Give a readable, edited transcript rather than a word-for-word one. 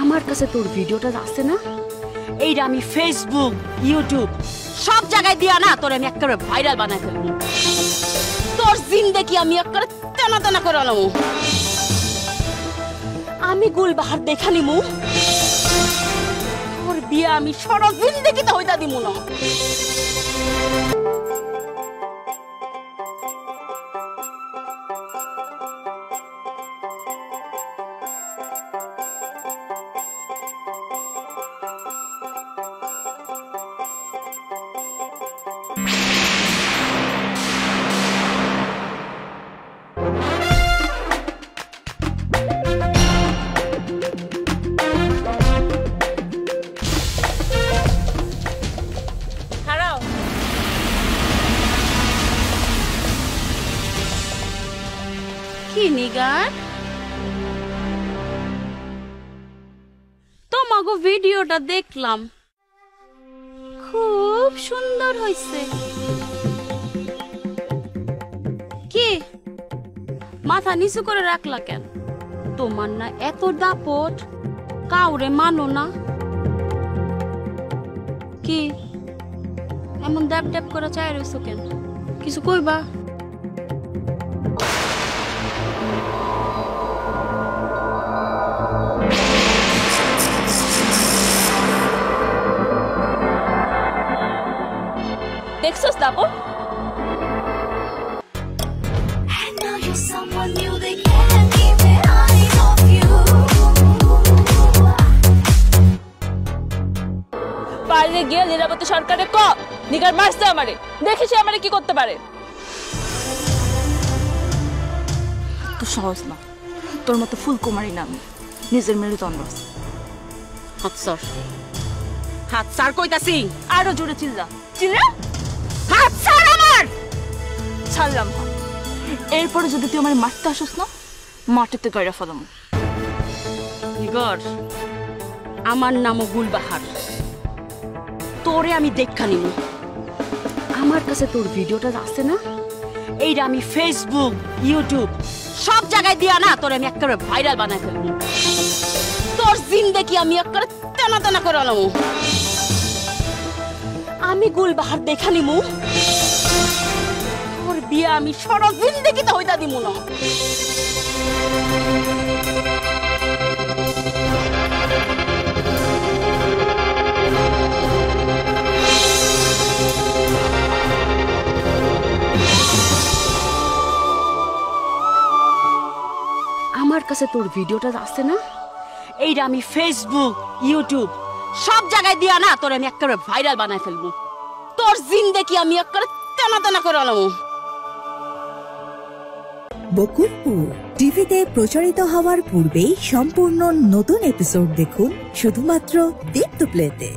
আমার কাছে তোর ভিডিওটা আছে না, এইটা আমি ফেসবুক ইউটিউব সব জায়গায় দিয়া না তোর আমি একেবারে ভাইরাল বানাই ফেলবো। তোর জিন্দেগি আমি একেবারে তেনা তেনা করে আনবো। আমি গুলবাহার দেখা নিমু, তোর বিয়ে আমি সারা জিন্দেগিতে হইতা দিমু না। তোমাগো ভিডিওটা দেখলাম, খুব সুন্দর হয়েছে। কি মাথা নিচু করে রাখলা কেন? তোমার না এত দাপট, কাউরে মানো না? কি এমন ড্যাপ ড্যাপ করে চাই রয়েছো কেন? কিছু কইবা? দেখছস দাপট? পারলে গিয়ে লীলাবতী সরকারে ক নিগার মারছে আমারে, দেখি সে আমারে কি করতে পারে। তো সহজ না, তোর মতো ফুলকুমারী না আমি, নিজের মেরুদণ্ড আছে। হাত সর, হাত সর কইতাছি। আরো জোরে চিল্লা। চিল্লা? হাত সর আমার। ছাড়লাম হাত। এরপরে যদি তুই আমার মারতে আসিস না, মাটিতে গড়া ফেলাম। নিগর, আমার নামও গুলবাহার, তোরে আমি দেখা নিব। আমার কাছে তোর ভিডিওটা আছে না, এইটা আমি ফেসবুক ইউটিউব সব জায়গায় দিয়া না তোরে আমি একেবারে ভাইরাল বানাই ফেলবো। তোর জিন্দেগি আমি একেবারে তেনা তেনা করে আনবো। আমি গুলবাহার দেখা নিমু, তোর বিয়ে আমি সারা জিন্দেগিতে হইতা দিমু না। আমার কাছে তোর ভিডিওটা আছে না, এইটা আমি ফেসবুক ইউটিউব সব জায়গায় দিয়া না তোর আমি একেবারে ভাইরাল বানাই ফেলবো। তোর জিন্দেগি আমি একেবারে তেনা তেনা করে আনবো। বকুলপুর টিভিতে প্রচারিত হওয়ার পূর্বেই সম্পূর্ণ নতুন এপিসোড দেখুন শুধুমাত্র দীপ্ত প্লেতে।